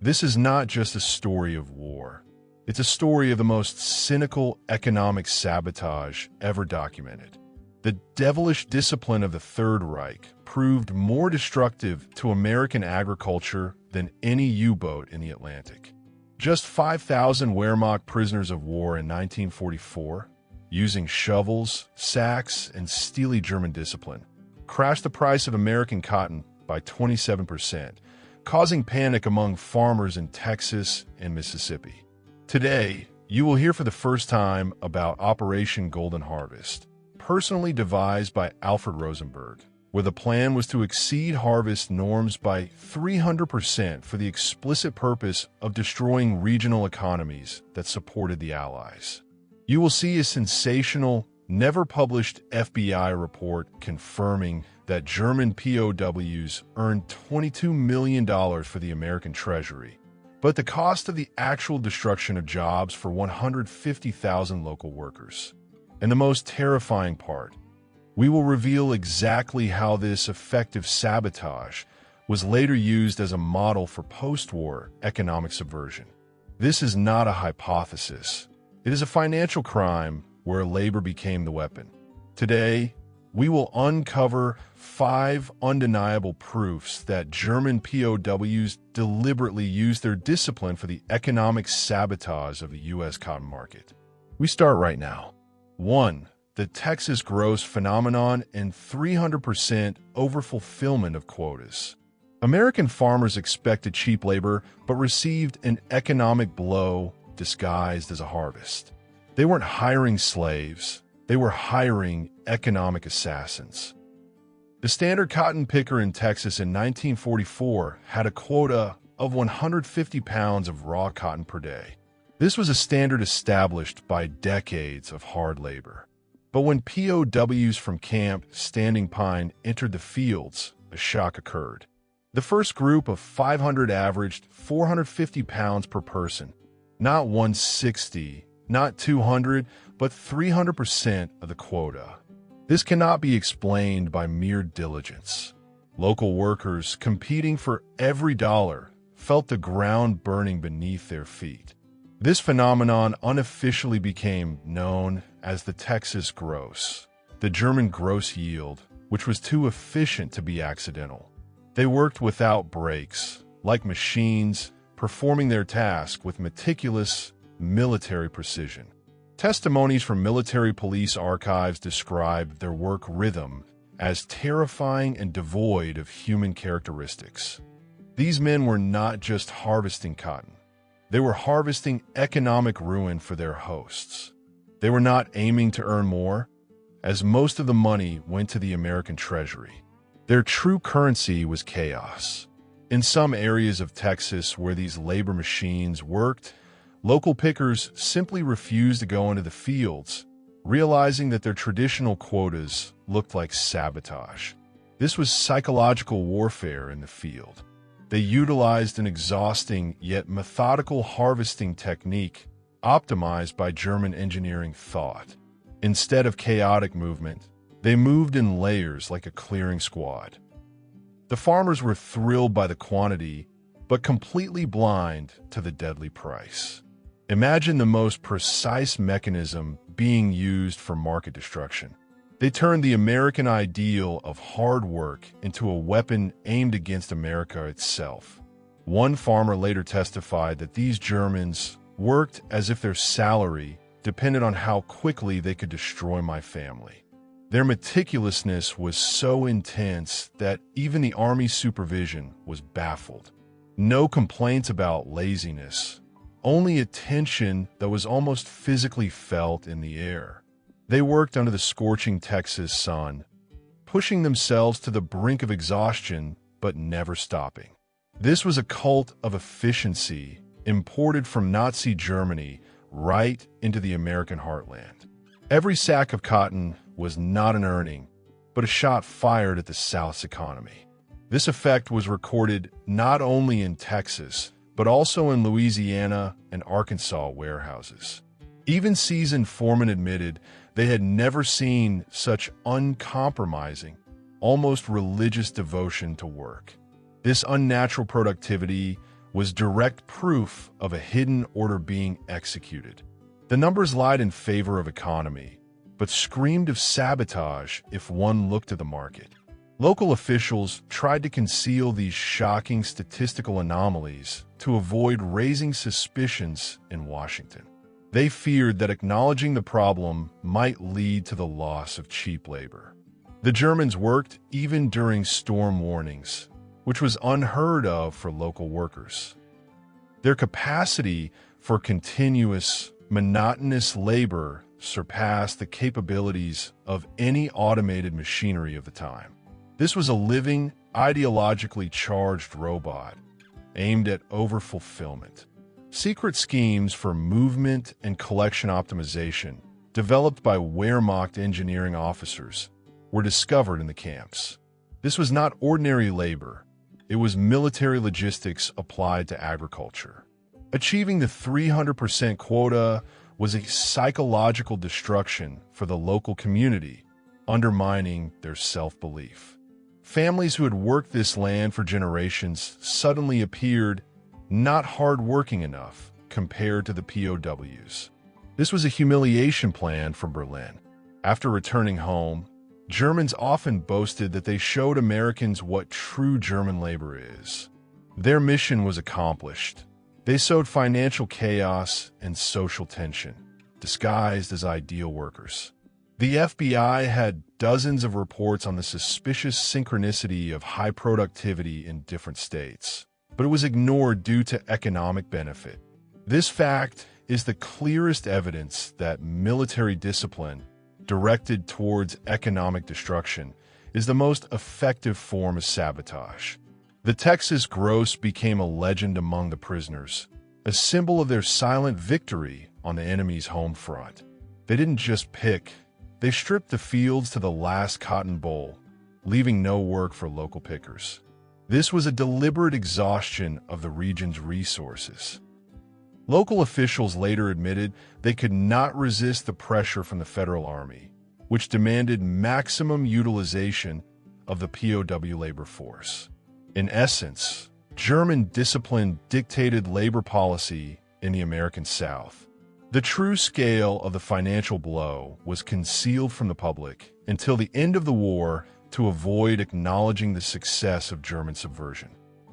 This is not just a story of war. It's a story of the most cynical economic sabotage ever documented. The devilish discipline of the Third Reich proved more destructive to American agriculture than any U-boat in the Atlantic. Just 5,000 Wehrmacht prisoners of war in 1944, using shovels, sacks, and steely German discipline, crashed the price of American cotton by 27%, causing panic among farmers in Texas and Mississippi. Today, you will hear for the first time about Operation Golden Harvest, personally devised by Alfred Rosenberg, where the plan was to exceed harvest norms by 300% for the explicit purpose of destroying regional economies that supported the Allies. You will see a sensational, never-published FBI report confirming that German POWs earned $22 million for the American Treasury, but the cost of the actual destruction of jobs for 150,000 local workers. And the most terrifying part, we will reveal exactly how this effective sabotage was later used as a model for post-war economic subversion. This is not a hypothesis. It is a financial crime where labor became the weapon. Today, we will uncover 5 undeniable proofs that German POWs deliberately used their discipline for the economic sabotage of the U.S. cotton market. We start right now. 1. The Texas gross phenomenon and 300% overfulfillment of quotas. American farmers expected cheap labor but received an economic blow disguised as a harvest. They weren't hiring slaves, they were hiring economic assassins. The standard cotton picker in Texas in 1944 had a quota of 150 pounds of raw cotton per day. This was a standard established by decades of hard labor. But when POWs from Camp Standing Pine entered the fields, a shock occurred. The first group of 500 averaged 450 pounds per person, not 160, not 200, but 300% of the quota. This cannot be explained by mere diligence. Local workers, competing for every dollar, felt the ground burning beneath their feet. This phenomenon unofficially became known as the Texas gross, the German gross yield, which was too efficient to be accidental. They worked without breaks, like machines, performing their task with meticulous military precision. Testimonies from military police archives describe their work rhythm as terrifying and devoid of human characteristics. These men were not just harvesting cotton. They were harvesting economic ruin for their hosts. They were not aiming to earn more, as most of the money went to the American Treasury. Their true currency was chaos. In some areas of Texas where these labor machines worked, local pickers simply refused to go into the fields, realizing that their traditional quotas looked like sabotage. This was psychological warfare in the field. They utilized an exhausting yet methodical harvesting technique optimized by German engineering thought. Instead of chaotic movement, they moved in layers like a clearing squad. The farmers were thrilled by the quantity, but completely blind to the deadly price. Imagine the most precise mechanism being used for market destruction. They turned the American ideal of hard work into a weapon aimed against America itself. One farmer later testified that these Germans worked as if their salary depended on how quickly they could destroy my family. Their meticulousness was so intense that even the Army's supervision was baffled. No complaints about laziness, only a tension that was almost physically felt in the air. They worked under the scorching Texas sun, pushing themselves to the brink of exhaustion but never stopping. This was a cult of efficiency imported from Nazi Germany right into the American heartland. Every sack of cotton was not an earning, but a shot fired at the South's economy. This effect was recorded not only in Texas, but also in Louisiana and Arkansas warehouses. Even seasoned foremen admitted they had never seen such uncompromising, almost religious devotion to work. This unnatural productivity was direct proof of a hidden order being executed. The numbers lied in favor of economy, but screamed of sabotage if one looked at the market. Local officials tried to conceal these shocking statistical anomalies to avoid raising suspicions in Washington. They feared that acknowledging the problem might lead to the loss of cheap labor. The Germans worked even during storm warnings, which was unheard of for local workers. Their capacity for continuous, monotonous labor surpassed the capabilities of any automated machinery of the time. This was a living, ideologically charged robot aimed at overfulfillment. Secret schemes for movement and collection optimization, developed by Wehrmacht engineering officers, were discovered in the camps. This was not ordinary labor. It was military logistics applied to agriculture. Achieving the 300% quota was a psychological destruction for the local community, undermining their self-belief. Families who had worked this land for generations suddenly appeared not hard-working enough compared to the POWs. This was a humiliation plan from Berlin. After returning home, Germans often boasted that they showed Americans what true German labor is. Their mission was accomplished. They sowed financial chaos and social tension, disguised as ideal workers. The FBI had dozens of reports on the suspicious synchronicity of high productivity in different states, but it was ignored due to economic benefit. This fact is the clearest evidence that military discipline directed towards economic destruction is the most effective form of sabotage. The Texas Gross became a legend among the prisoners, a symbol of their silent victory on the enemy's home front. They didn't just pick, they stripped the fields to the last cotton boll, leaving no work for local pickers. This was a deliberate exhaustion of the region's resources. Local officials later admitted they could not resist the pressure from the Federal Army, which demanded maximum utilization of the POW labor force. In essence, German discipline dictated labor policy in the American South. The true scale of the financial blow was concealed from the public until the end of the war to avoid acknowledging the success of German subversion.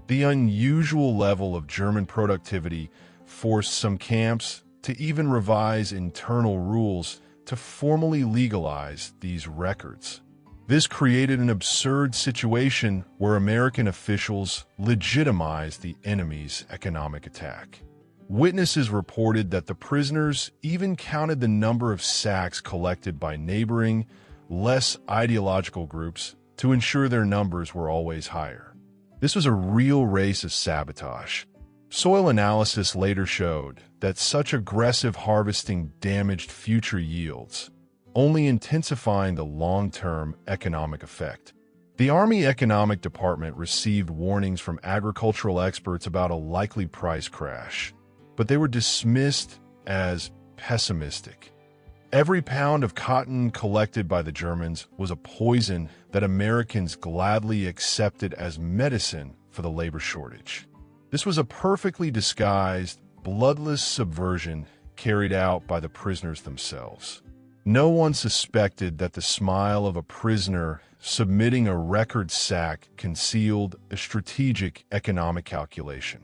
The unusual level of German productivity forced some camps to even revise internal rules to formally legalize these records. This created an absurd situation where American officials legitimized the enemy's economic attack. Witnesses reported that the prisoners even counted the number of sacks collected by neighboring, less ideological groups to ensure their numbers were always higher. This was a real race of sabotage. Soil analysis later showed that such aggressive harvesting damaged future yields, only intensifying the long-term economic effect. The Army Economic Department received warnings from agricultural experts about a likely price crash, but they were dismissed as pessimistic. Every pound of cotton collected by the Germans was a poison that Americans gladly accepted as medicine for the labor shortage. This was a perfectly disguised, bloodless subversion carried out by the prisoners themselves. No one suspected that the smile of a prisoner submitting a record sack concealed a strategic economic calculation.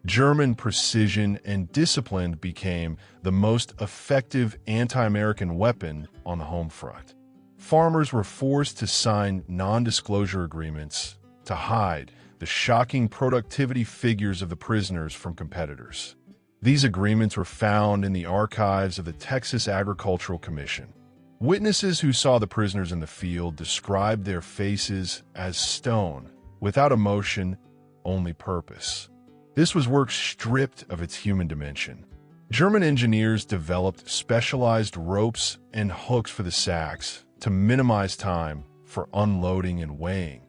German precision and discipline became the most effective anti-American weapon on the home front. Farmers were forced to sign non-disclosure agreements to hide the shocking productivity figures of the prisoners from competitors. These agreements were found in the archives of the Texas Agricultural Commission. Witnesses who saw the prisoners in the field described their faces as stone, without emotion, only purpose. This was work stripped of its human dimension. German engineers developed specialized ropes and hooks for the sacks to minimize time for unloading and weighing,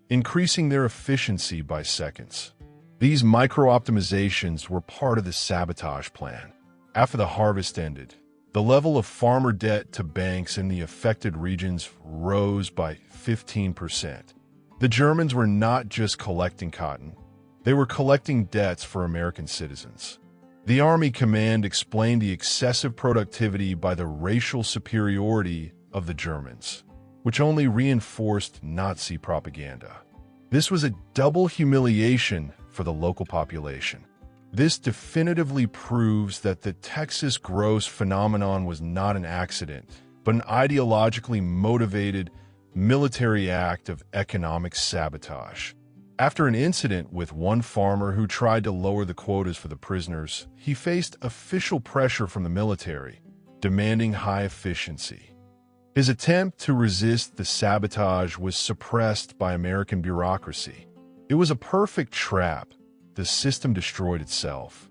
increasing their efficiency by seconds. These micro-optimizations were part of the sabotage plan. After the harvest ended, the level of farmer debt to banks in the affected regions rose by 15%. The Germans were not just collecting cotton. They were collecting debts for American citizens. The Army Command explained the excessive productivity by the racial superiority of the Germans, which only reinforced Nazi propaganda. This was a double humiliation for the local population. This definitively proves that the Texas gross phenomenon was not an accident, but an ideologically motivated military act of economic sabotage. After an incident with one farmer who tried to lower the quotas for the prisoners, he faced official pressure from the military, demanding high efficiency. His attempt to resist the sabotage was suppressed by American bureaucracy. It was a perfect trap. The system destroyed itself.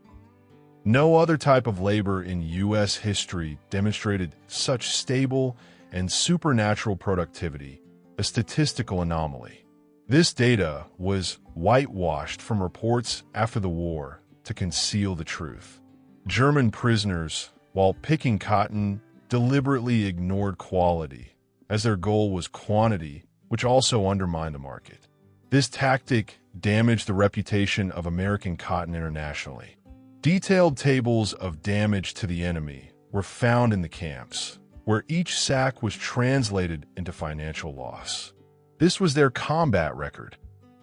No other type of labor in U.S. history demonstrated such stable and supernatural productivity, a statistical anomaly. This data was whitewashed from reports after the war to conceal the truth. German prisoners, while picking cotton, deliberately ignored quality, as their goal was quantity, which also undermined the market. This tactic damaged the reputation of American cotton internationally. Detailed tables of damage to the enemy were found in the camps, where each sack was translated into financial loss. This was their combat record.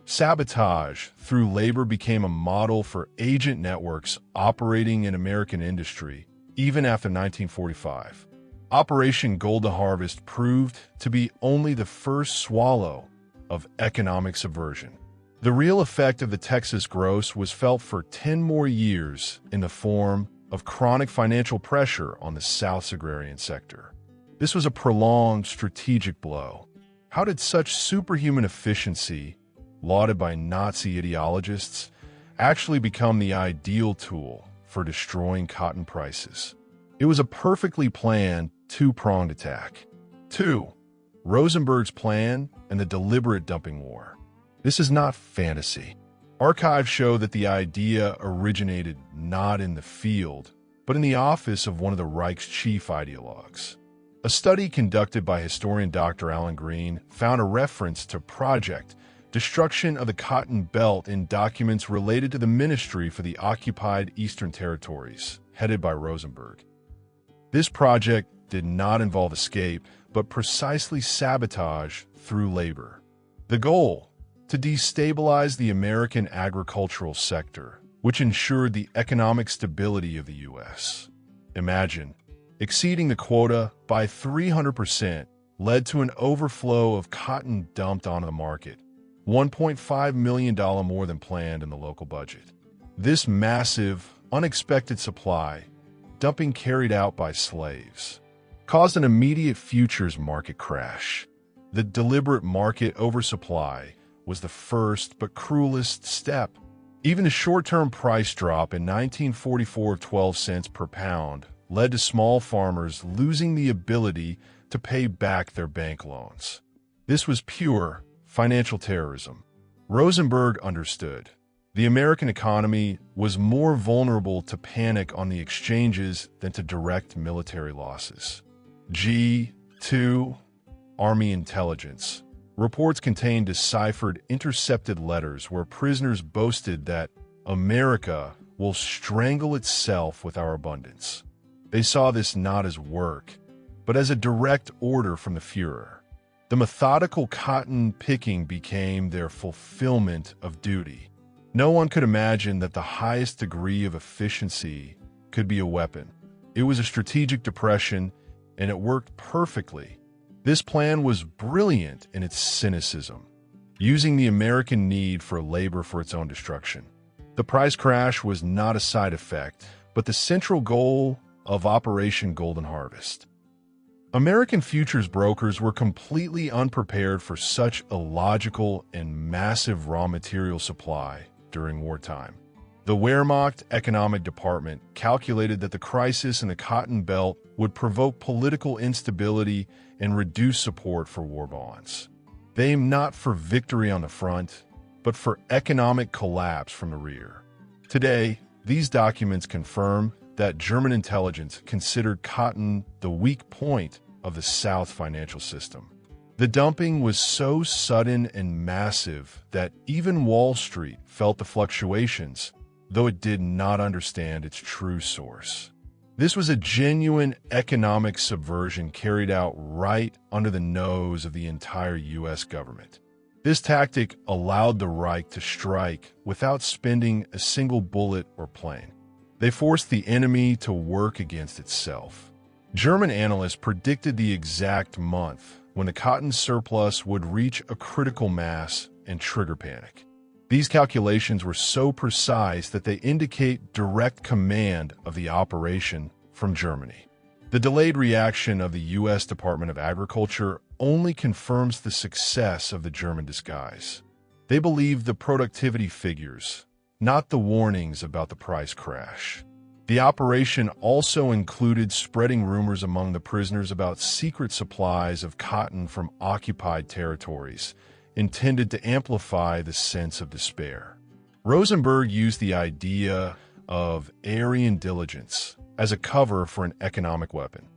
Sabotage through labor became a model for agent networks operating in American industry, even after 1945. Operation Golden Harvest proved to be only the first swallow of economic subversion. The real effect of the Texas gross was felt for 10 more years in the form of chronic financial pressure on the South's agrarian sector. This was a prolonged strategic blow. How did such superhuman efficiency, lauded by Nazi ideologists, actually become the ideal tool for destroying cotton prices? It was a perfectly planned two-pronged attack. 2. Rosenberg's plan and the deliberate dumping war. This is not fantasy. Archives show that the idea originated not in the field, but in the office of one of the Reich's chief ideologues. A study conducted by historian Dr. Alan Green found a reference to Project Destruction of the Cotton Belt in documents related to the Ministry for the Occupied Eastern Territories, headed by Rosenberg. This project did not involve escape, but precisely sabotage through labor. The goal: to destabilize the American agricultural sector, which ensured the economic stability of the U.S. Imagine, exceeding the quota by 300% led to an overflow of cotton dumped onto the market, $1.5 million more than planned in the local budget. This massive, unexpected supply, dumping carried out by slaves, caused an immediate futures market crash. The deliberate market oversupply was the first but cruelest step. Even a short-term price drop in 1944 of 12 cents per pound led to small farmers losing the ability to pay back their bank loans. This was pure financial terrorism. Rosenberg understood. The American economy was more vulnerable to panic on the exchanges than to direct military losses. G2. Army intelligence. Reports contained deciphered, intercepted letters where prisoners boasted that America will strangle itself with our abundance. They saw this not as work, but as a direct order from the Führer. The methodical cotton picking became their fulfillment of duty. No one could imagine that the highest degree of efficiency could be a weapon. It was a strategic depression, and it worked perfectly. This plan was brilliant in its cynicism, using the American need for labor for its own destruction. The price crash was not a side effect, but the central goal of Operation Golden Harvest. American futures brokers were completely unprepared for such illogical and massive raw material supply during wartime. The Wehrmacht Economic Department calculated that the crisis in the Cotton Belt would provoke political instability and reduce support for war bonds. They aimed not for victory on the front, but for economic collapse from the rear. Today, these documents confirm that German intelligence considered cotton the weak point of the South financial system. The dumping was so sudden and massive that even Wall Street felt the fluctuations, though it did not understand its true source. This was a genuine economic subversion carried out right under the nose of the entire U.S. government. This tactic allowed the Reich to strike without spending a single bullet or plane. They forced the enemy to work against itself. German analysts predicted the exact month when the cotton surplus would reach a critical mass and trigger panic. These calculations were so precise that they indicate direct command of the operation from Germany. The delayed reaction of the U.S. Department of Agriculture only confirms the success of the German disguise. They believed the productivity figures, not the warnings about the price crash. The operation also included spreading rumors among the prisoners about secret supplies of cotton from occupied territories, intended to amplify the sense of despair. Rosenberg used the idea of Aryan diligence as a cover for an economic weapon.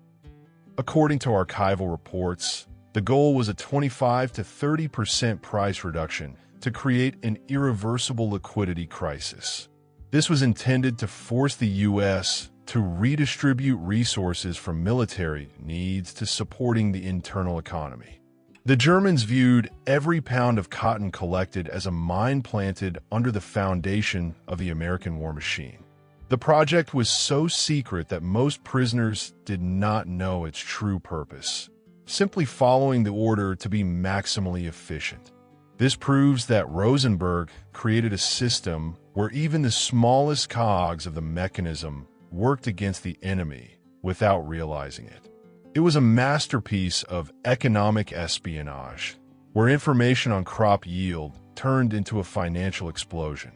According to archival reports, the goal was a 25 to 30% price reduction to create an irreversible liquidity crisis. This was intended to force the U.S. to redistribute resources from military needs to supporting the internal economy. The Germans viewed every pound of cotton collected as a mine planted under the foundation of the American war machine. The project was so secret that most prisoners did not know its true purpose, simply following the order to be maximally efficient. This proves that Rosenberg created a system where even the smallest cogs of the mechanism worked against the enemy without realizing it. It was a masterpiece of economic espionage, where information on crop yield turned into a financial explosion.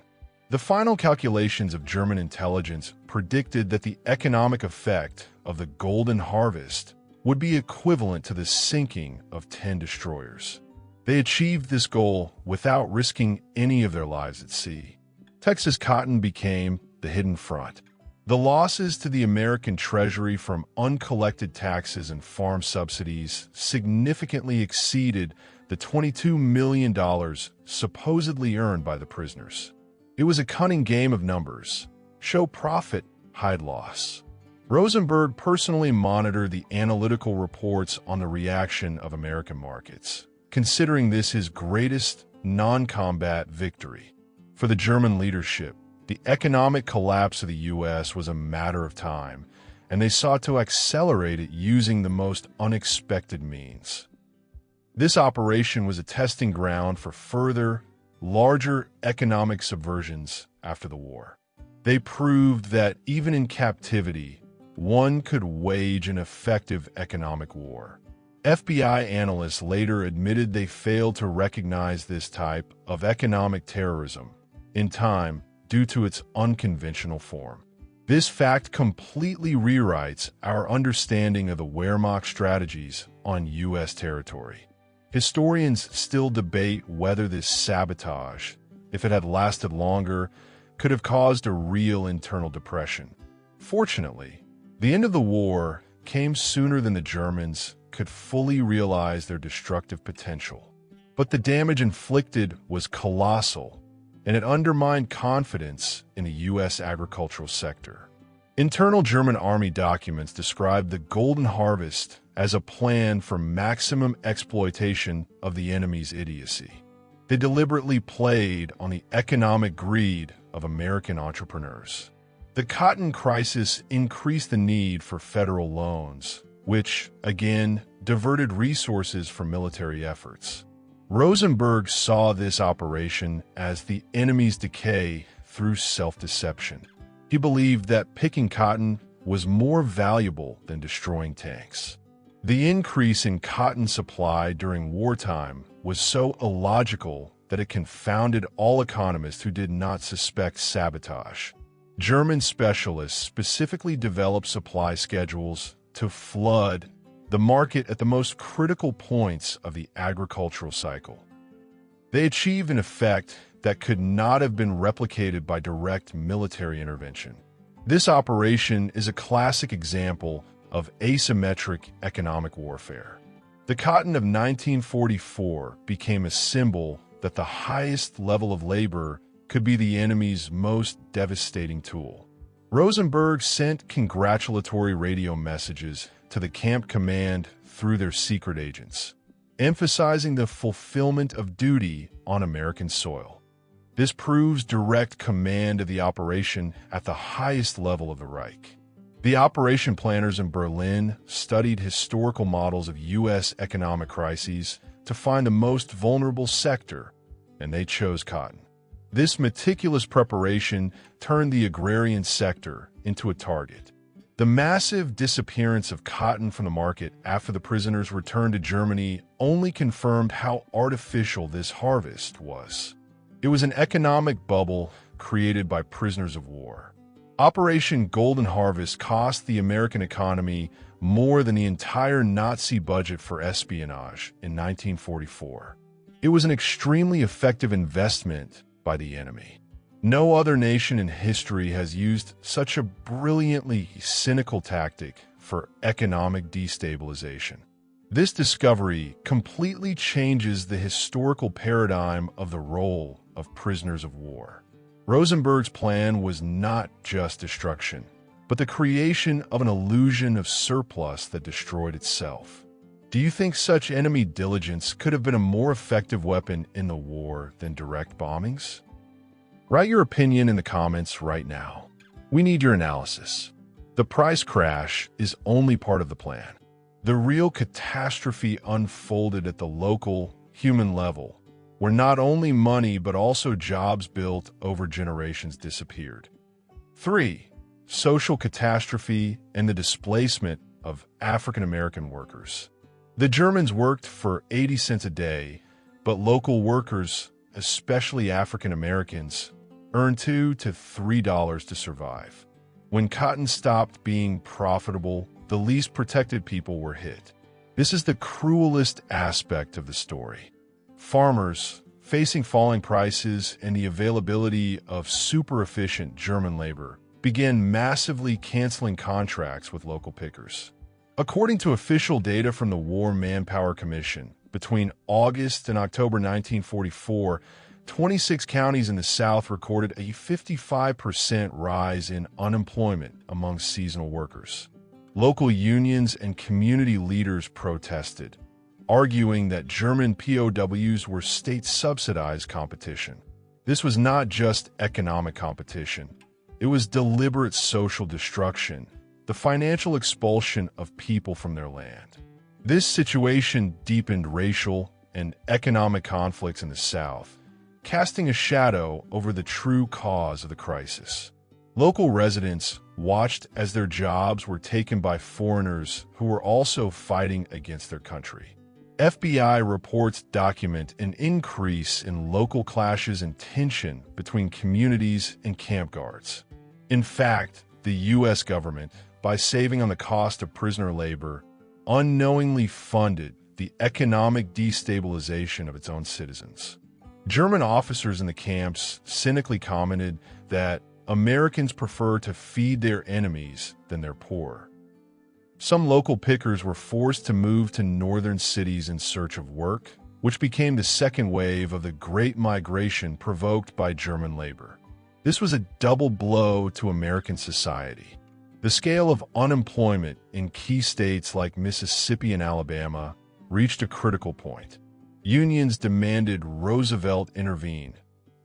The final calculations of German intelligence predicted that the economic effect of the golden harvest would be equivalent to the sinking of 10 destroyers. They achieved this goal without risking any of their lives at sea. Texas cotton became the hidden front. The losses to the American Treasury from uncollected taxes and farm subsidies significantly exceeded the $22 million supposedly earned by the prisoners. It was a cunning game of numbers. Show profit, hide loss. Rosenberg personally monitored the analytical reports on the reaction of American markets, considering this his greatest non-combat victory. For the German leadership, the economic collapse of the U.S. was a matter of time, and they sought to accelerate it using the most unexpected means. This operation was a testing ground for further, larger economic subversions after the war. They proved that even in captivity, one could wage an effective economic war. FBI analysts later admitted they failed to recognize this type of economic terrorism in time due to its unconventional form. This fact completely rewrites our understanding of the Wehrmacht strategies on U.S. territory. Historians still debate whether this sabotage, if it had lasted longer, could have caused a real internal depression. Fortunately, the end of the war came sooner than the Germans could fully realize their destructive potential. But the damage inflicted was colossal, and it undermined confidence in the U.S. agricultural sector. Internal German army documents described the Golden Harvest as a plan for maximum exploitation of the enemy's idiocy. They deliberately played on the economic greed of American entrepreneurs. The cotton crisis increased the need for federal loans, which, again, diverted resources from military efforts. Rosenberg saw this operation as the enemy's decay through self-deception. He believed that picking cotton was more valuable than destroying tanks. The increase in cotton supply during wartime was so illogical that it confounded all economists who did not suspect sabotage. German specialists specifically developed supply schedules to flood the market at the most critical points of the agricultural cycle. They achieved an effect that could not have been replicated by direct military intervention. This operation is a classic example of asymmetric economic warfare. The cotton of 1944 became a symbol that the highest level of labor could be the enemy's most devastating tool. Rosenberg sent congratulatory radio messages to the camp command through their secret agents, emphasizing the fulfillment of duty on American soil. This proves direct command of the operation at the highest level of the Reich. The operation planners in Berlin studied historical models of U.S. economic crises to find the most vulnerable sector, and they chose cotton. This meticulous preparation turned the agrarian sector into a target. The massive disappearance of cotton from the market after the prisoners returned to Germany only confirmed how artificial this harvest was. It was an economic bubble created by prisoners of war. Operation Golden Harvest cost the American economy more than the entire Nazi budget for espionage in 1944. It was an extremely effective investment by the enemy. No other nation in history has used such a brilliantly cynical tactic for economic destabilization. This discovery completely changes the historical paradigm of the role of prisoners of war. Rosenberg's plan was not just destruction, but the creation of an illusion of surplus that destroyed itself. Do you think such enemy diligence could have been a more effective weapon in the war than direct bombings? Write your opinion in the comments right now. We need your analysis. The price crash is only part of the plan. The real catastrophe unfolded at the local, human level, where not only money but also jobs built over generations disappeared. 3. Social catastrophe and the displacement of African American workers. The Germans worked for 80 cents a day, but local workers, especially African Americans, earned $2 to $3 to survive. When cotton stopped being profitable, the least protected people were hit. This is the cruelest aspect of the story. Farmers, facing falling prices and the availability of super-efficient German labor, began massively canceling contracts with local pickers. According to official data from the War Manpower Commission, between August and October 1944, 26 counties in the South recorded a 55% rise in unemployment among seasonal workers. Local unions and community leaders protested, arguing that German POWs were state-subsidized competition. This was not just economic competition. It was deliberate social destruction, the financial expulsion of people from their land. This situation deepened racial and economic conflicts in the South, casting a shadow over the true cause of the crisis. Local residents watched as their jobs were taken by foreigners who were also fighting against their country. FBI reports document an increase in local clashes and tension between communities and camp guards. In fact, the U.S. government, by saving on the cost of prisoner labor, unknowingly funded the economic destabilization of its own citizens. German officers in the camps cynically commented that Americans prefer to feed their enemies than their poor. Some local pickers were forced to move to northern cities in search of work, which became the second wave of the Great Migration provoked by German labor. This was a double blow to American society. The scale of unemployment in key states like Mississippi and Alabama reached a critical point. Unions demanded Roosevelt intervene,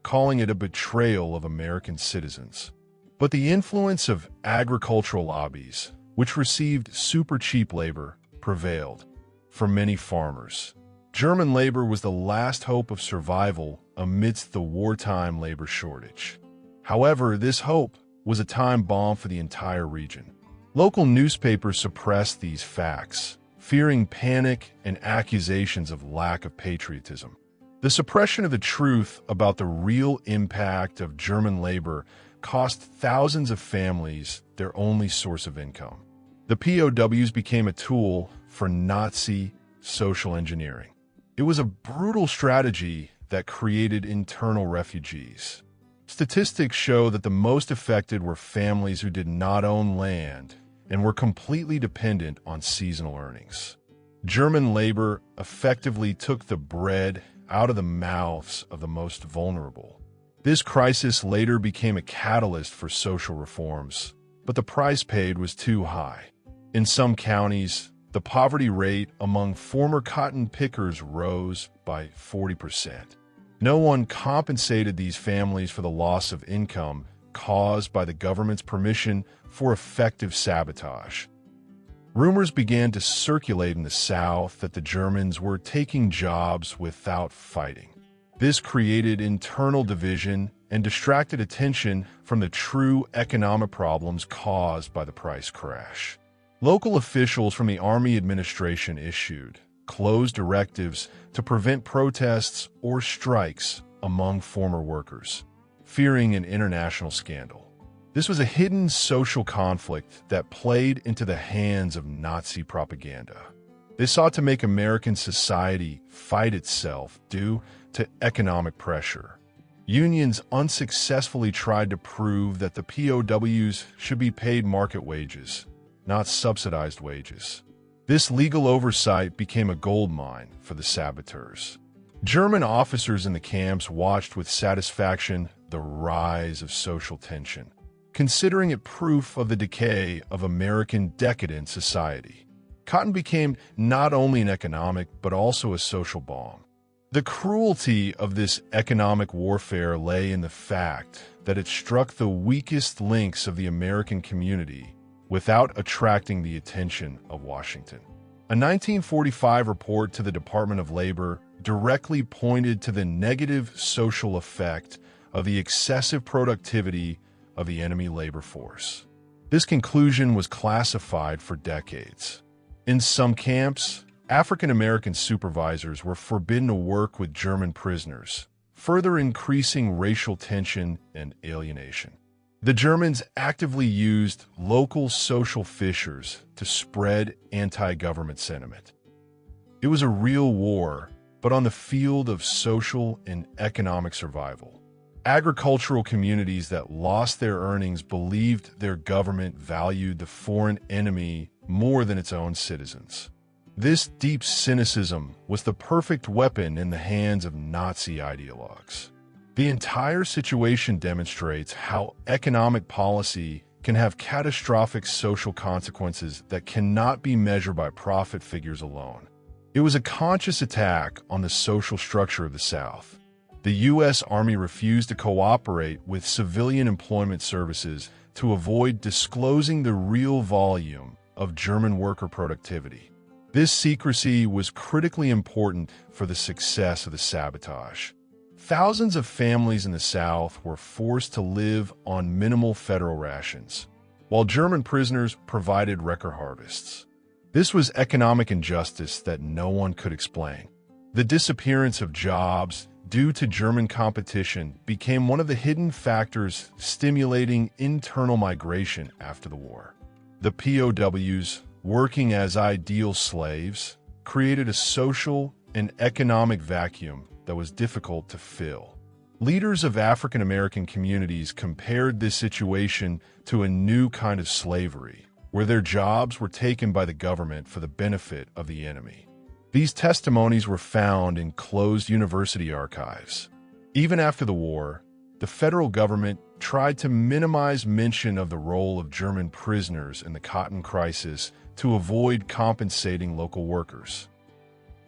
calling it a betrayal of American citizens. But the influence of agricultural lobbies, which received super cheap labor, prevailed. For many farmers, German labor was the last hope of survival amidst the wartime labor shortage. However, this hope was a time bomb for the entire region. Local newspapers suppressed these facts, fearing panic and accusations of lack of patriotism. The suppression of the truth about the real impact of German labor cost thousands of families their only source of income. The POWs became a tool for Nazi social engineering. It was a brutal strategy that created internal refugees. Statistics show that the most affected were families who did not own land and were completely dependent on seasonal earnings. German labor effectively took the bread out of the mouths of the most vulnerable. This crisis later became a catalyst for social reforms, but the price paid was too high. In some counties, the poverty rate among former cotton pickers rose by 40%. No one compensated these families for the loss of income caused by the government's permission for effective sabotage. Rumors began to circulate in the South that the Germans were taking jobs without fighting. This created internal division and distracted attention from the true economic problems caused by the price crash. Local officials from the Army administration issued closed directives to prevent protests or strikes among former workers, fearing an international scandal. This was a hidden social conflict that played into the hands of Nazi propaganda. They sought to make American society fight itself due to economic pressure. Unions unsuccessfully tried to prove that the POWs should be paid market wages, not subsidized wages. This legal oversight became a goldmine for the saboteurs. German officers in the camps watched with satisfaction the rise of social tension, considering it proof of the decay of American decadent society. Cotton became not only an economic but also a social bomb. The cruelty of this economic warfare lay in the fact that it struck the weakest links of the American community without attracting the attention of Washington. A 1945 report to the Department of Labor directly pointed to the negative social effect of the excessive productivity of the enemy labor force. This conclusion was classified for decades. In some camps, African American supervisors were forbidden to work with German prisoners, further increasing racial tension and alienation. The Germans actively used local social fissures to spread anti-government sentiment. It was a real war, but on the field of social and economic survival. Agricultural communities that lost their earnings believed their government valued the foreign enemy more than its own citizens. This deep cynicism was the perfect weapon in the hands of Nazi ideologues. The entire situation demonstrates how economic policy can have catastrophic social consequences that cannot be measured by profit figures alone. It was a conscious attack on the social structure of the South. The U.S. Army refused to cooperate with civilian employment services to avoid disclosing the real volume of German worker productivity. This secrecy was critically important for the success of the sabotage. Thousands of families in the South were forced to live on minimal federal rations, while German prisoners provided record harvests. This was economic injustice that no one could explain. The disappearance of jobs due to German competition became one of the hidden factors stimulating internal migration after the war. The POWs, working as ideal slaves, created a social and economic vacuum that was difficult to fill. Leaders of African American communities compared this situation to a new kind of slavery, where their jobs were taken by the government for the benefit of the enemy. These testimonies were found in closed university archives. Even after the war, the federal government tried to minimize mention of the role of German prisoners in the cotton crisis to avoid compensating local workers.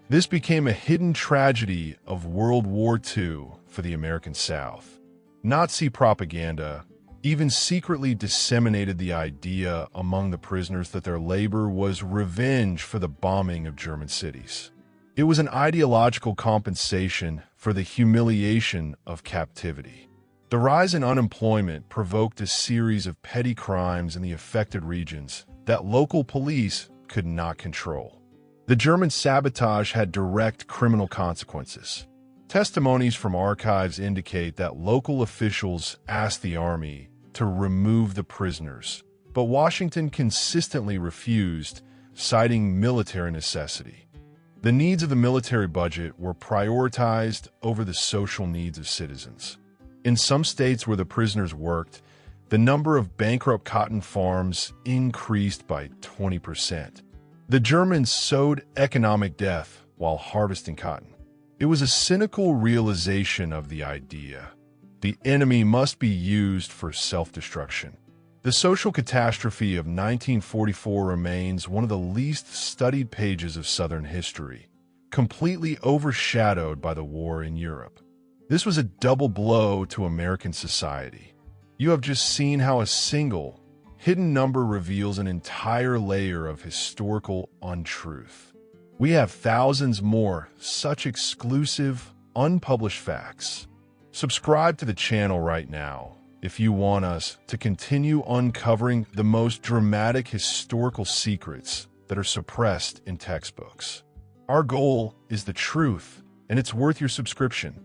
This became a hidden tragedy of World War II for the American South. Nazi propaganda even secretly disseminated the idea among the prisoners that their labor was revenge for the bombing of German cities. It was an ideological compensation for the humiliation of captivity. The rise in unemployment provoked a series of petty crimes in the affected regions that local police could not control. The German sabotage had direct criminal consequences. Testimonies from archives indicate that local officials asked the army to remove the prisoners, but Washington consistently refused, citing military necessity. The needs of the military budget were prioritized over the social needs of citizens. In some states where the prisoners worked, the number of bankrupt cotton farms increased by 20%. The Germans sowed economic death while harvesting cotton. It was a cynical realization of the idea: the enemy must be used for self-destruction. The social catastrophe of 1944 remains one of the least studied pages of Southern history, completely overshadowed by the war in Europe. This was a double blow to American society. You have just seen how a single, hidden number reveals an entire layer of historical untruth. We have thousands more such exclusive, unpublished facts. Subscribe to the channel right now if you want us to continue uncovering the most dramatic historical secrets that are suppressed in textbooks. Our goal is the truth, and it's worth your subscription.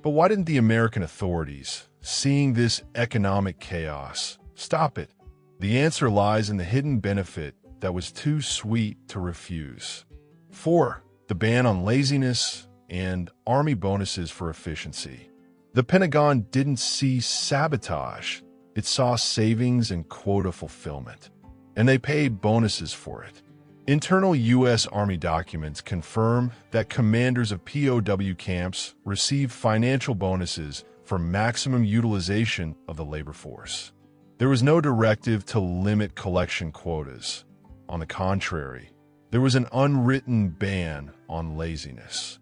But why didn't the American authorities, seeing this economic chaos, stop it? The answer lies in the hidden benefit that was too sweet to refuse. 4. The ban on laziness and Army bonuses for efficiency. The Pentagon didn't see sabotage. It saw savings and quota fulfillment, and they paid bonuses for it. Internal U.S. Army documents confirm that commanders of POW camps received financial bonuses for maximum utilization of the labor force. There was no directive to limit collection quotas. On the contrary, there was an unwritten ban on laziness.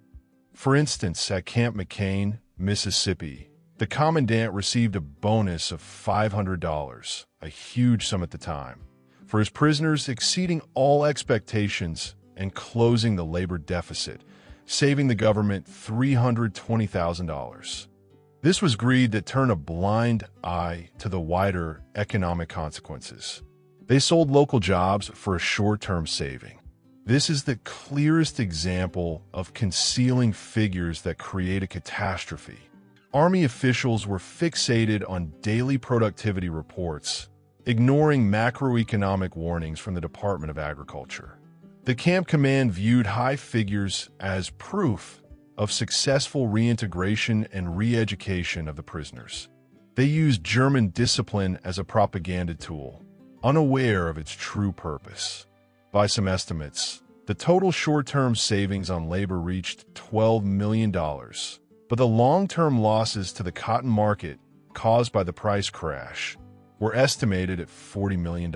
For instance, at Camp McCain, Mississippi, the commandant received a bonus of $500, a huge sum at the time, for his prisoners exceeding all expectations and closing the labor deficit, saving the government $320,000. This was greed that turned a blind eye to the wider economic consequences. They sold local jobs for a short-term saving. This is the clearest example of concealing figures that create a catastrophe. Army officials were fixated on daily productivity reports, ignoring macroeconomic warnings from the Department of Agriculture. The camp command viewed high figures as proof of successful reintegration and re-education of the prisoners. They used German discipline as a propaganda tool, unaware of its true purpose. By some estimates, the total short-term savings on labor reached $12 million, but the long-term losses to the cotton market caused by the price crash were estimated at $40 million.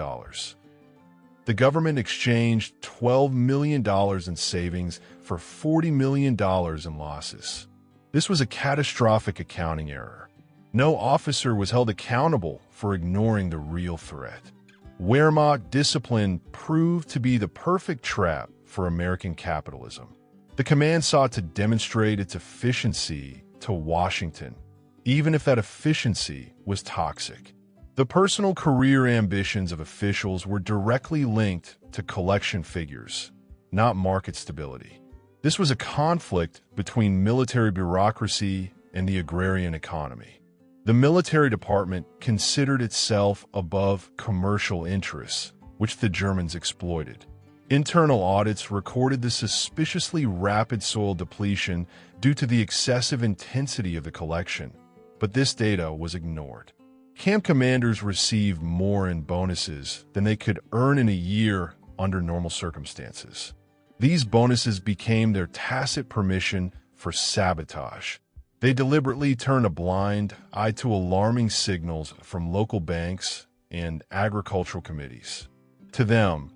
The government exchanged $12 million in savings for $40 million in losses. This was a catastrophic accounting error. No officer was held accountable for ignoring the real threat. Wehrmacht discipline proved to be the perfect trap for American capitalism. The command sought to demonstrate its efficiency to Washington, even if that efficiency was toxic. The personal career ambitions of officials were directly linked to collection figures, not market stability. This was a conflict between military bureaucracy and the agrarian economy. The military department considered itself above commercial interests, which the Germans exploited. Internal audits recorded the suspiciously rapid soil depletion due to the excessive intensity of the collection, but this data was ignored. Camp commanders received more in bonuses than they could earn in a year under normal circumstances. These bonuses became their tacit permission for sabotage. They deliberately turned a blind eye to alarming signals from local banks and agricultural committees. To them,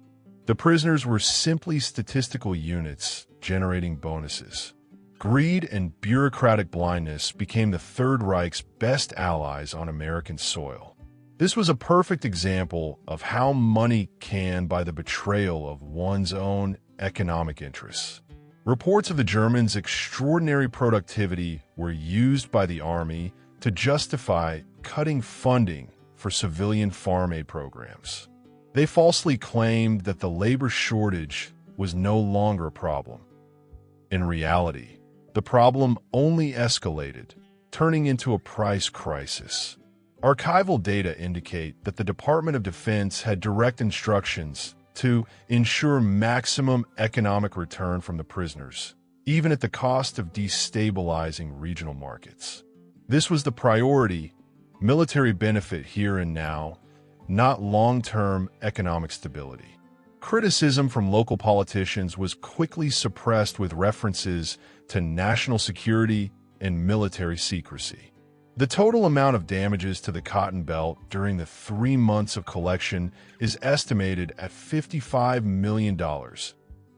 the prisoners were simply statistical units generating bonuses. Greed and bureaucratic blindness became the Third Reich's best allies on American soil. This was a perfect example of how money can buy the betrayal of one's own economic interests. Reports of the Germans' extraordinary productivity were used by the army to justify cutting funding for civilian farm aid programs. They falsely claimed that the labor shortage was no longer a problem. In reality, the problem only escalated, turning into a price crisis. Archival data indicate that the Department of Defense had direct instructions to ensure maximum economic return from the prisoners, even at the cost of destabilizing regional markets. This was the priority: military benefit here and now, not long-term economic stability. Criticism from local politicians was quickly suppressed with references to national security and military secrecy. The total amount of damages to the Cotton Belt during the 3 months of collection is estimated at $55 million,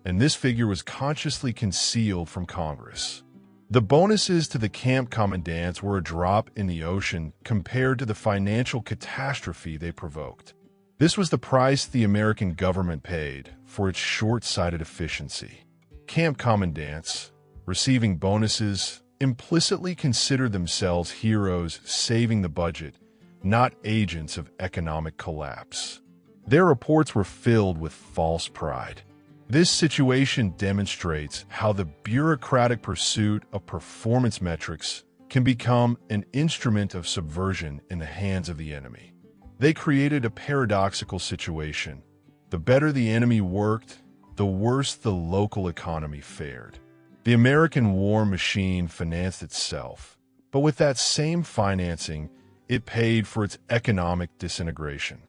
and this figure was consciously concealed from Congress. The bonuses to the camp commandants were a drop in the ocean compared to the financial catastrophe they provoked. This was the price the American government paid for its short-sighted efficiency. Camp commandants, receiving bonuses, implicitly considered themselves heroes saving the budget, not agents of economic collapse. Their reports were filled with false pride. This situation demonstrates how the bureaucratic pursuit of performance metrics can become an instrument of subversion in the hands of the enemy. They created a paradoxical situation. The better the enemy worked, the worse the local economy fared. The American war machine financed itself, but with that same financing, it paid for its economic disintegration.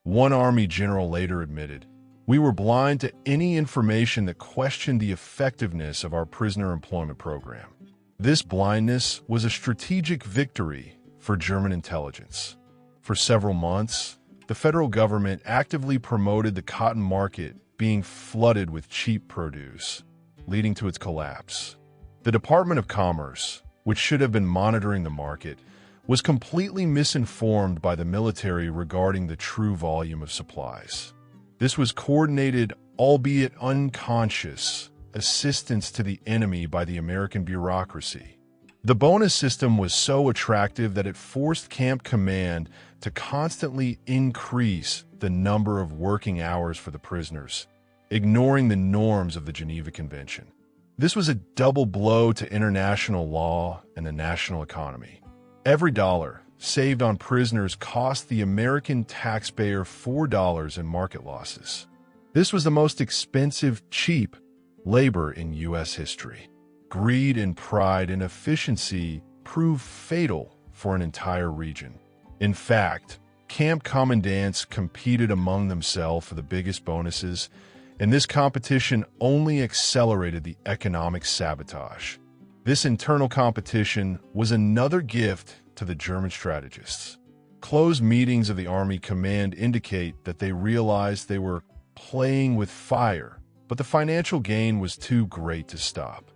One Army general later admitted, "We were blind to any information that questioned the effectiveness of our prisoner employment program." This blindness was a strategic victory for German intelligence. For several months, the federal government actively promoted the cotton market being flooded with cheap produce, leading to its collapse. The Department of Commerce, which should have been monitoring the market, was completely misinformed by the military regarding the true volume of supplies. This was coordinated, albeit unconscious, assistance to the enemy by the American bureaucracy. The bonus system was so attractive that it forced Camp Command to constantly increase the number of working hours for the prisoners, ignoring the norms of the Geneva Convention. This was a double blow to international law and the national economy. Every dollar saved on prisoners cost the American taxpayer $4 in market losses. This was the most expensive, cheap labor in U.S. history. Greed and pride and efficiency proved fatal for an entire region. In fact, camp commandants competed among themselves for the biggest bonuses, and this competition only accelerated the economic sabotage. This internal competition was another gift to the German strategists. Closed meetings of the Army Command indicate that they realized they were playing with fire, but the financial gain was too great to stop.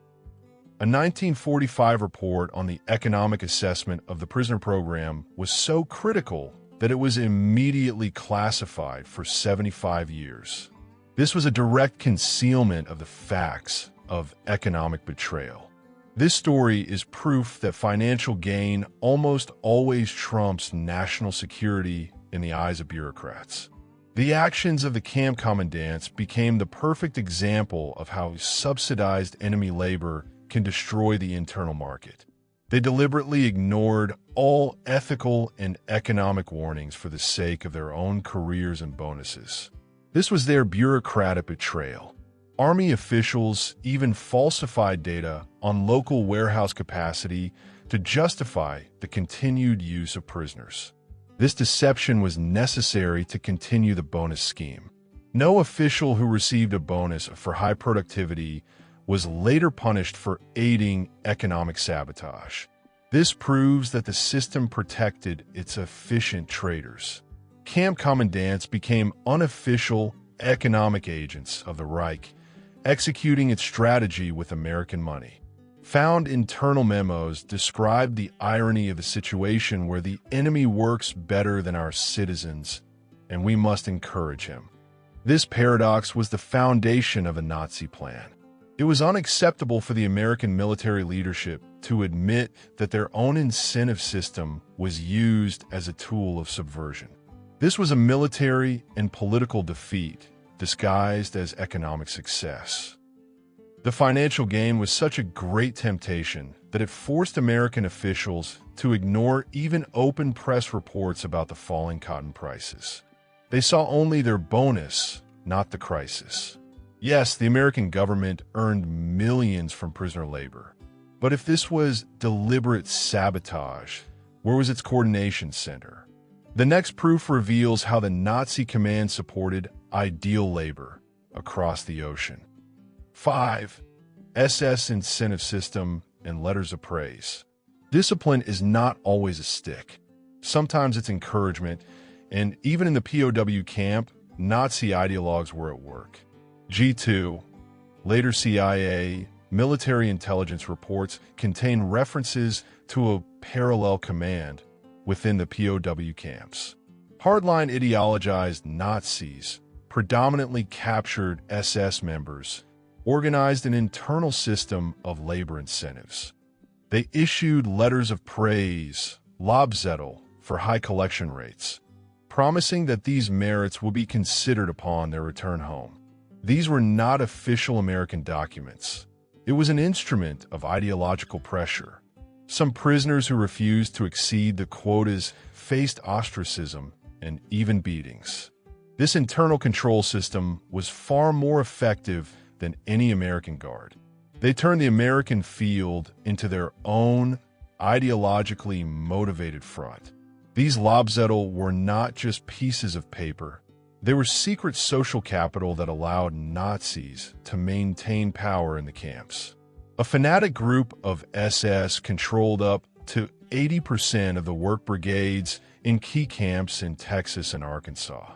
A 1945 report on the economic assessment of the prisoner program was so critical that it was immediately classified for 75 years. This was a direct concealment of the facts of economic betrayal. This story is proof that financial gain almost always trumps national security in the eyes of bureaucrats. The actions of the camp commandants became the perfect example of how subsidized enemy labor can destroy the internal market. They deliberately ignored all ethical and economic warnings for the sake of their own careers and bonuses. This was their bureaucratic betrayal. Army officials even falsified data on local warehouse capacity to justify the continued use of prisoners. This deception was necessary to continue the bonus scheme. No official who received a bonus for high productivity was later punished for aiding economic sabotage. This proves that the system protected its efficient traders. Camp commandants became unofficial economic agents of the Reich, executing its strategy with American money. Found internal memos described the irony of a situation where the enemy works better than our citizens, and we must encourage him. This paradox was the foundation of a Nazi plan. It was unacceptable for the American military leadership to admit that their own incentive system was used as a tool of subversion. This was a military and political defeat disguised as economic success. The financial gain was such a great temptation that it forced American officials to ignore even open press reports about the falling cotton prices. They saw only their bonus, not the crisis. Yes, the American government earned millions from prisoner labor. But if this was deliberate sabotage, where was its coordination center? The next proof reveals how the Nazi command supported ideal labor across the ocean. 5. SS incentive system and letters of praise. Discipline is not always a stick. Sometimes it's encouragement, and even in the POW camp, Nazi ideologues were at work. G2, later CIA, military intelligence reports contain references to a parallel command within the POW camps. Hardline ideologized Nazis predominantly captured SS members, organized an internal system of labor incentives. They issued letters of praise, Lobzettel, for high collection rates, promising that these merits would be considered upon their return home. These were not official American documents. It was an instrument of ideological pressure. Some prisoners who refused to exceed the quotas faced ostracism and even beatings. This internal control system was far more effective than any American guard. They turned the American field into their own ideologically motivated front. These Lobzettel were not just pieces of paper. They were secret social capital that allowed Nazis to maintain power in the camps. A fanatic group of SS controlled up to 80% of the work brigades in key camps in Texas and Arkansas.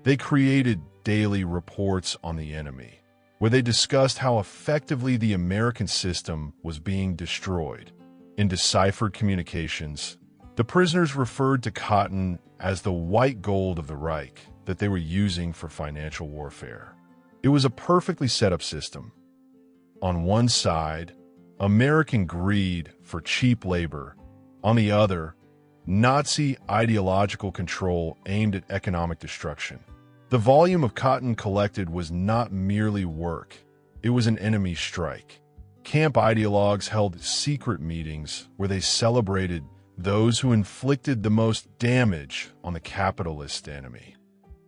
They created daily reports on the enemy, where they discussed how effectively the American system was being destroyed. In deciphered communications, the prisoners referred to cotton as the white gold of the Reich that they were using for financial warfare. It was a perfectly set up system. On one side, American greed for cheap labor. On the other, Nazi ideological control aimed at economic destruction. The volume of cotton collected was not merely work, it was an enemy strike. Camp ideologues held secret meetings where they celebrated those who inflicted the most damage on the capitalist enemy.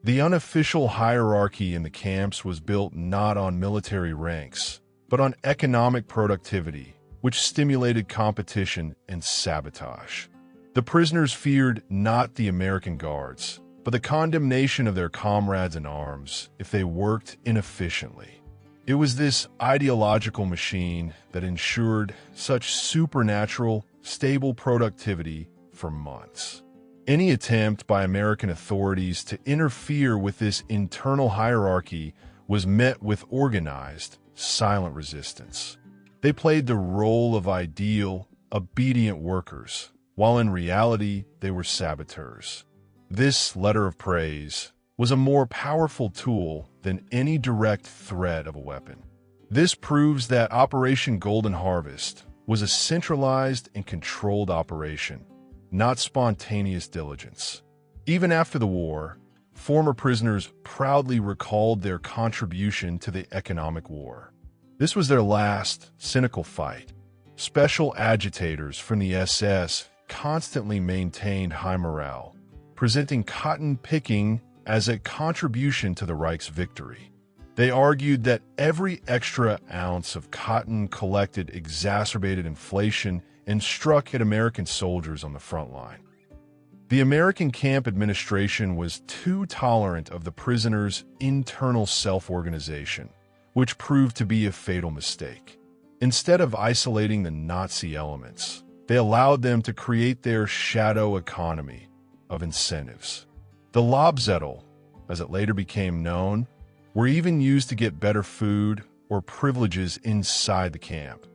The unofficial hierarchy in the camps was built not on military ranks, but on economic productivity, which stimulated competition and sabotage. The prisoners feared not the American guards, but the condemnation of their comrades in arms if they worked inefficiently. It was this ideological machine that ensured such supernatural, stable productivity for months. Any attempt by American authorities to interfere with this internal hierarchy was met with organized, silent resistance. They played the role of ideal, obedient workers, while in reality they were saboteurs. This letter of praise was a more powerful tool than any direct threat of a weapon. This proves that Operation Golden Harvest was a centralized and controlled operation, not spontaneous diligence. Even after the war, former prisoners proudly recalled their contribution to the economic war. This was their last, cynical fight. Special agitators from the SS constantly maintained high morale, presenting cotton picking as a contribution to the Reich's victory. They argued that every extra ounce of cotton collected exacerbated inflation and struck at American soldiers on the front line. The American camp administration was too tolerant of the prisoners' internal self-organization, which proved to be a fatal mistake. Instead of isolating the Nazi elements, they allowed them to create their shadow economy of incentives. The Lobzettel, as it later became known, were even used to get better food or privileges inside the camp,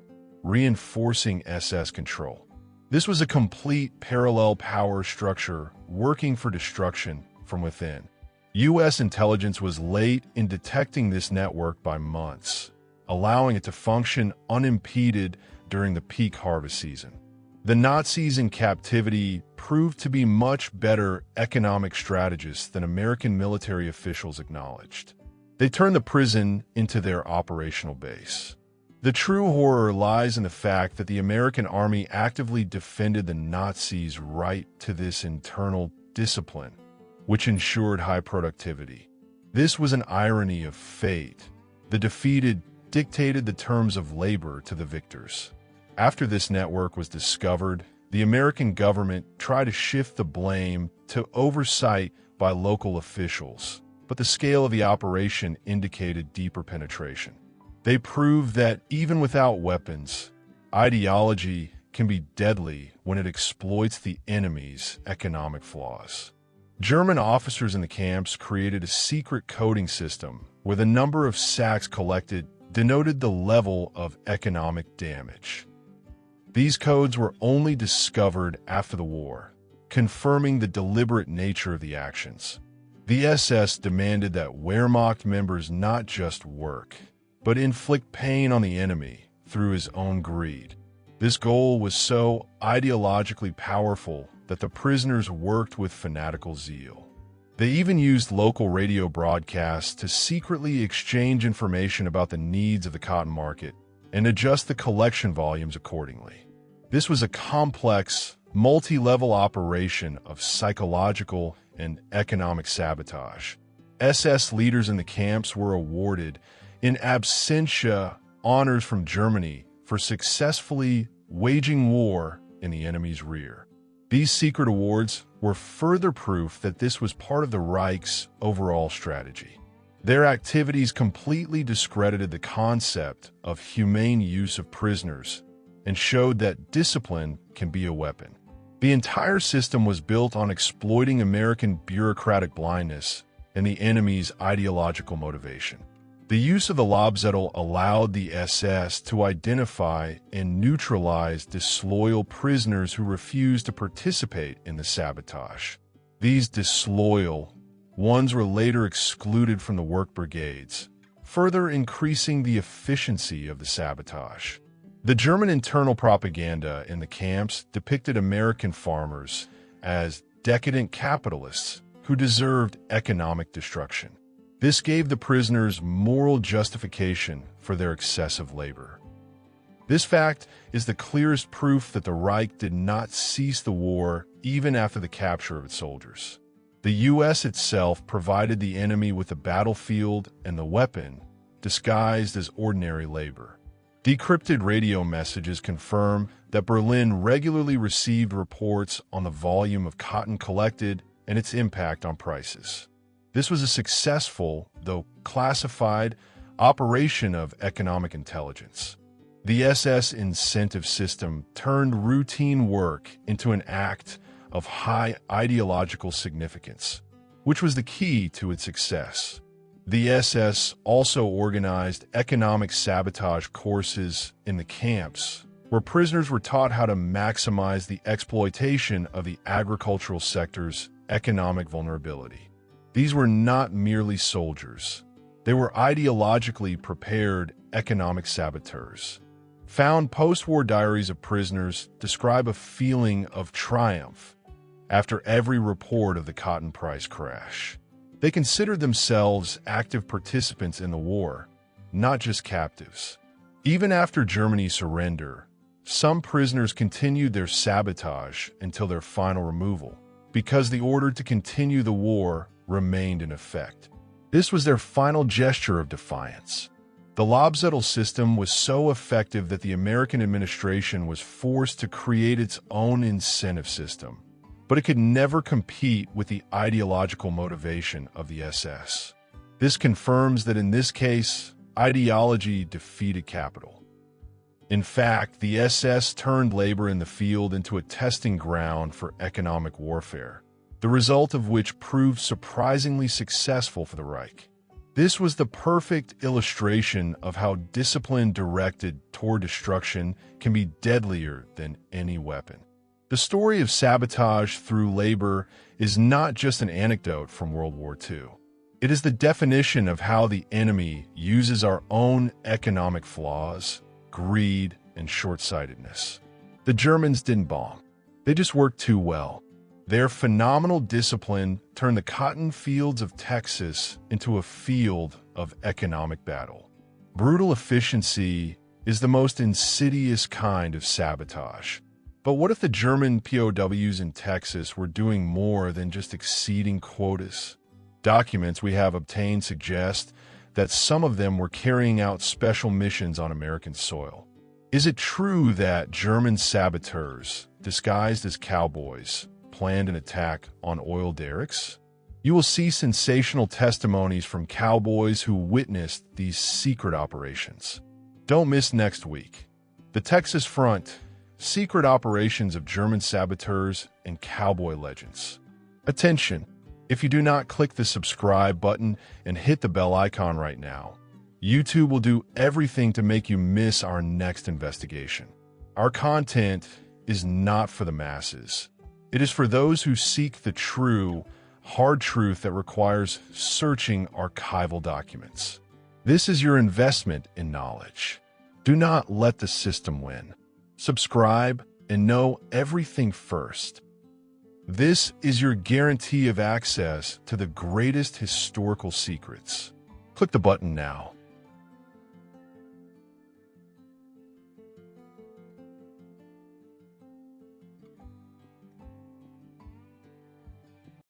reinforcing SS control. This was a complete parallel power structure working for destruction from within. U.S. intelligence was late in detecting this network by months, allowing it to function unimpeded during the peak harvest season. The Nazis in captivity proved to be much better economic strategists than American military officials acknowledged. They turned the prison into their operational base. The true horror lies in the fact that the American army actively defended the Nazis' right to this internal discipline, which ensured high productivity. This was an irony of fate. The defeated dictated the terms of labor to the victors. After this network was discovered, the American government tried to shift the blame to oversight by local officials. but the scale of the operation indicated deeper penetration. They proved that even without weapons, ideology can be deadly when it exploits the enemy's economic flaws. German officers in the camps created a secret coding system where the number of sacks collected denoted the level of economic damage. These codes were only discovered after the war, confirming the deliberate nature of the actions. The SS demanded that Wehrmacht members not just work, but inflict pain on the enemy through his own greed. This goal was so ideologically powerful that the prisoners worked with fanatical zeal. They even used local radio broadcasts to secretly exchange information about the needs of the cotton market and adjust the collection volumes accordingly. This was a complex, multi-level operation of psychological and economic sabotage. SS leaders in the camps were awarded in absentia honors from Germany for successfully waging war in the enemy's rear. These secret awards were further proof that this was part of the Reich's overall strategy. Their activities completely discredited the concept of humane use of prisoners and showed that discipline can be a weapon. The entire system was built on exploiting American bureaucratic blindness and the enemy's ideological motivation. The use of the Lobzettel allowed the SS to identify and neutralize disloyal prisoners who refused to participate in the sabotage. These disloyal ones were later excluded from the work brigades, further increasing the efficiency of the sabotage. The German internal propaganda in the camps depicted American farmers as decadent capitalists who deserved economic destruction. This gave the prisoners moral justification for their excessive labor. This fact is the clearest proof that the Reich did not cease the war even after the capture of its soldiers. The U.S. itself provided the enemy with the battlefield and the weapon, disguised as ordinary labor. Decrypted radio messages confirm that Berlin regularly received reports on the volume of cotton collected and its impact on prices. This was a successful, though classified, operation of economic intelligence. The SS incentive system turned routine work into an act of high ideological significance, which was the key to its success. The SS also organized economic sabotage courses in the camps, where prisoners were taught how to maximize the exploitation of the agricultural sector's economic vulnerability. These were not merely soldiers. They were ideologically prepared economic saboteurs. Found post-war diaries of prisoners describe a feeling of triumph after every report of the cotton price crash. They considered themselves active participants in the war, not just captives. Even after Germany's surrender, some prisoners continued their sabotage until their final removal, because the order to continue the war remained in effect. This was their final gesture of defiance. The Lobzettel system was so effective that the American administration was forced to create its own incentive system, but it could never compete with the ideological motivation of the SS. This confirms that in this case, ideology defeated capital. In fact, the SS turned labor in the field into a testing ground for economic warfare, the result of which proved surprisingly successful for the Reich. This was the perfect illustration of how discipline directed toward destruction can be deadlier than any weapon. The story of sabotage through labor is not just an anecdote from World War II. It is the definition of how the enemy uses our own economic flaws, greed, and short-sightedness. The Germans didn't bomb. They just worked too well. Their phenomenal discipline turned the cotton fields of Texas into a field of economic battle. Brutal efficiency is the most insidious kind of sabotage. But what if the German POWs in Texas were doing more than just exceeding quotas? Documents we have obtained suggest that some of them were carrying out special missions on American soil. Is it true that German saboteurs, disguised as cowboys, planned an attack on oil derricks? You will see sensational testimonies from cowboys who witnessed these secret operations. Don't miss next week. The Texas Front, secret operations of German saboteurs and cowboy legends. Attention! If you do not click the subscribe button and hit the bell icon right now, YouTube will do everything to make you miss our next investigation. Our content is not for the masses. It is for those who seek the true, hard truth that requires searching archival documents. This is your investment in knowledge. Do not let the system win. Subscribe and know everything first. This is your guarantee of access to the greatest historical secrets. Click the button now.